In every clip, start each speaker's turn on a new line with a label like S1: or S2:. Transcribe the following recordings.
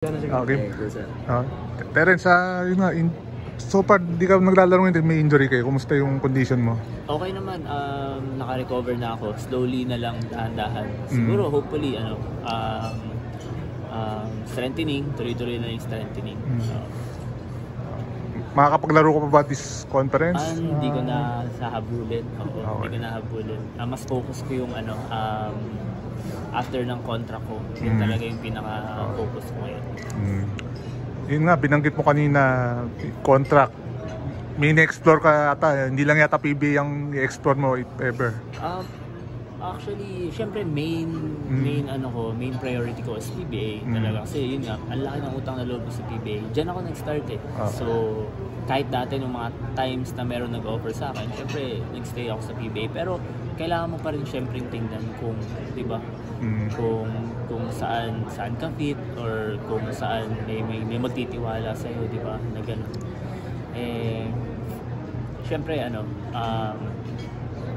S1: Okay. Terence, yun nga, so far, di ka naglalaro ngayon, may injury kayo. Kumusta yung condition mo?
S2: Okay naman, naka-recover na ako. Slowly na lang, dahan-dahan. Siguro, hopefully, strengthening. Tuloy-tuloy na yung strengthening.
S1: Makakapaglaro ko pa ba this conference?
S2: Hindi ko na sahabulin. Hindi ko na habulin. Mas focus ko yung after ng contract ko. Yun talaga yung pinaka-focus ko ngayon.
S1: Yun nga, binanggit mo kanina, contract. May na-explore ka ata, hindi lang yata PBA ang i-explore mo if ever.
S2: Actually, syempre main priority ko is PBA talaga. Kasi yun nga, ang laki ng utang na loob sa PBA. Diyan ako nag-start eh. So, kahit dati nung mga times na meron nag-offer sa akin, syempre nag-stay ako sa PBA. Pero kailangan mo pa rin syempre tingnan kung, di ba, kung saan ka fit or kung saan may magtitiwala sa iyo, di ba, na gano'n. Syempre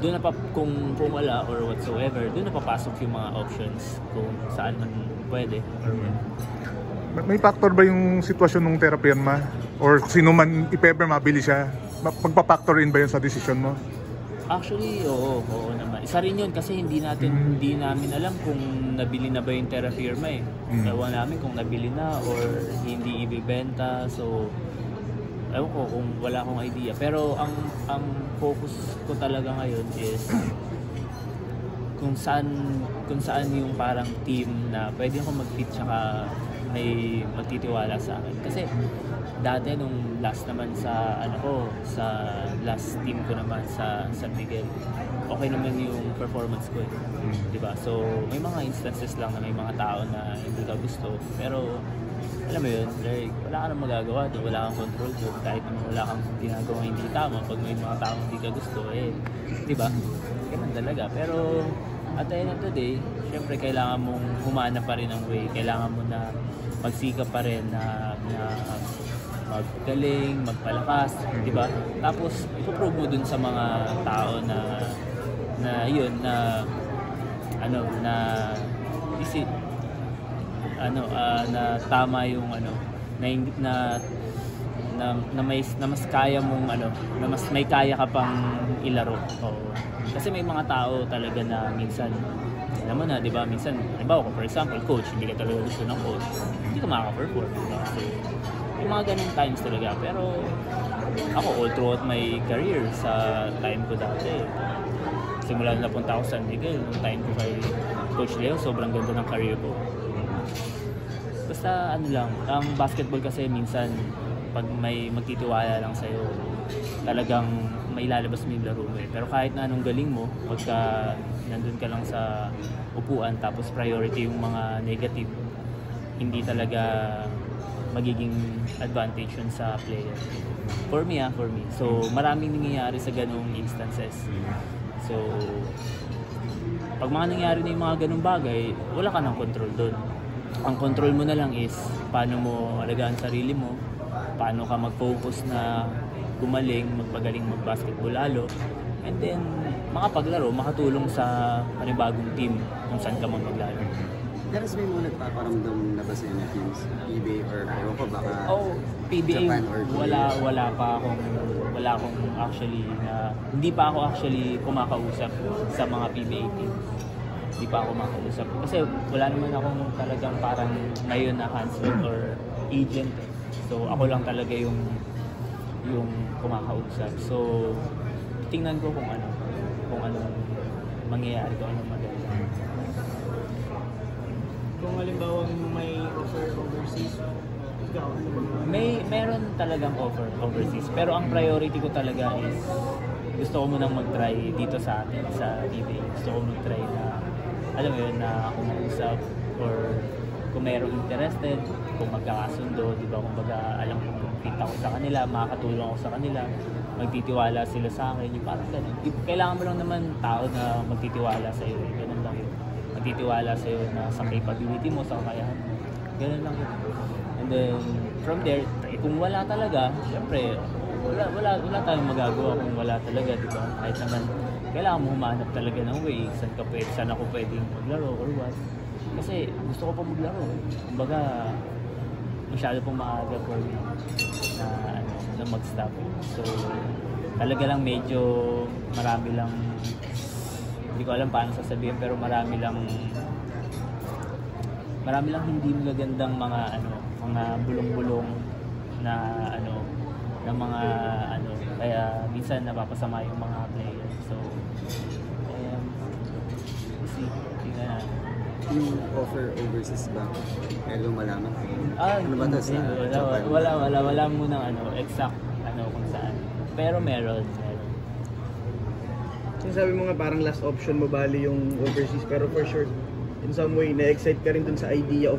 S2: doon na pa kung wala or whatsoever, doon na papasok yung mga options kung saan man pwede.
S1: May factor ba yung sitwasyon ng therapyan ma? Or sino man if ever mabili siya? Magpa-factor in ba yun sa decision mo?
S2: Actually, oo naman. Isa rin yun kasi hindi namin alam kung nabili na ba yung therapy firma eh. Ewan namin kung nabili na or hindi ibibenta. So, ewan ko kung wala akong idea. Pero ang focus ko talaga ngayon is kung saan yung parang team na pwede akong mag-fit tsaka may magtitiwala sa akin. Kasi dati nung last naman sa last team ko naman sa San Miguel, okay naman yung performance ko eh. Diba? So may mga instances lang na may mga tao na hindi ka gusto, pero alam mo yun, like, wala ka nang magagawa doon, wala kang control doon, kahit wala kang ginagawa hindi tama, pag may mga tao hindi ka gusto diba? Ganun talaga. Pero at the end of the day, syempre kailangan mong humana pa rin ang way, kailangan mo na magsikap pa rin na maggaling, magpalakas, di ba? Tapos ipoprove mo dun sa mga tao na tama yung na mas kaya mong na mas may kaya ka pang ilaro. Kasi may mga tao talaga na minsan alam mo na, di ba? Minsan, halimbawa for example, coach, hindi ka talaga gusto ng coach, hindi ka makaka-perform, diba? So, yung mga ganung times talaga. Pero ako, all throughout my career sa time ko dati, simula na napunta ako sa San Miguel, yung time ko kay Coach Leo, sobrang ganda ng career ko. Basta ang basketball kasi minsan, pag may magtitiwala lang sa'yo, talagang may lalabas mo yung laro mo eh. Pero kahit na anong galing mo, pagka nandun ka lang sa upuan, tapos priority yung mga negative, hindi talaga magiging advantage yun sa player. For me. So, maraming nangyayari sa ganong instances. So, pag mga nangyayari na yung mga ganong bagay, wala ka ng control doon. Ang control mo na lang is paano mo alagaan sarili mo, paano ka mag-focus na gumaling, magpagaling mag-basketball lalo, and then makapaglaro, makatulong sa panibagong team kung saan ka maglaro.
S3: Pero sabi mo nagpaparamdam na ba sa inyo teams? PBA or ewan ko baka
S2: PBA,
S3: Japan or
S2: wala akong actually hindi pa ako actually kumakausap sa mga PBA team. Hindi pa ako kumakausap. Kasi wala naman akong talagang parang ngayon na counsel or agent. So ako lang talaga yung kumakausap. So tingnan ko kung anong mangyayari, kung anong maganda.
S4: Kung halimbawa may offer overseas, ikaw ano bang
S2: meron talagang offer overseas, pero ang priority ko talaga is gusto ko munang mag-try dito sa atin sa PBA. Gusto ko mag-try na alam mo yun, na kumausap or kung mayroong interested, kung magkakasundo, di ba, kung alam kong fit ako sa kanila, makakatulong ako sa kanila, magtitiwala sila sa akin, yung parang ganun. Kailangan mo lang naman tao na magtitiwala sa iyo, ganun lang yun. Magtitiwala sa iyo na sa capability mo, sa kakayahan mo, ganun lang yun. And then, from there, kung wala talaga, syempre, wala tayong magagawa kung wala talaga, di ba? Kahit naman, kailangan mo humanap talaga ng way, saan ako pwedeng maglaro or what. Kasi gusto ko pa maglaro. Kumbaga, masyado pong maaga for me na, na mag-stop. So, talaga lang medyo marami lang, hindi ko alam paano sasabihin, pero marami lang hindi magagandang mga mga bulong-bulong na na mga kaya minsan napapasama yung mga player. So see, tingnan natin.
S3: Yung offer overseas ba? Kaya malaman ano ba ito sa Japan?
S2: Wala munang exact kung saan. Pero meron.
S4: Sinasabi mo nga parang last option mo bali yung overseas, pero for sure in some way na-excite ka rin dun sa idea of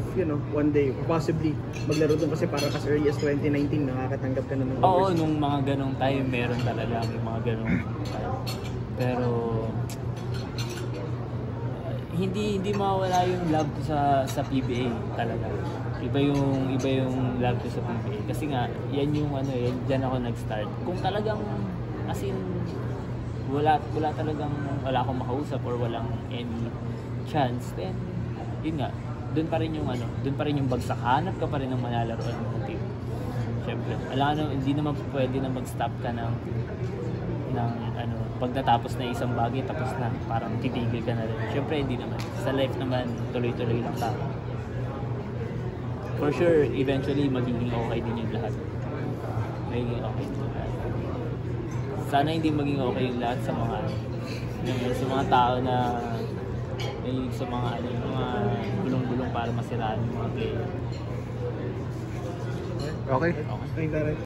S4: one day possibly maglaro dun, kasi parang as early as 2019 nakakatanggap ka na ng overseas.
S2: Oo, nung mga ganong time meron talaga may mga ganong time. Pero hindi mawala yung love ko sa PBA talaga. Iba yung love ko sa PBA kasi nga yan yung diyan ako nag-start. Kung talagang as in wala akong makausap or walang any chance, then yun nga, doon pa rin yung bagsak. Hanap ka pa rin ng manalaroan ng team. Siyempre, hindi naman pwede na mag-stop ka ng pag natapos na isang bagay, tapos na, parang titigil ka na rin. Siyempre, hindi naman. Sa life naman, tuloy-tuloy lang tayo. For sure, eventually, magiging okay din yung lahat. Magiging okay din yung lahat. Sana hindi maging okay yung lahat sa mga tao na sa mga bulong-bulong para masiraan yung mga player.
S1: Okay.
S4: Ay, taray.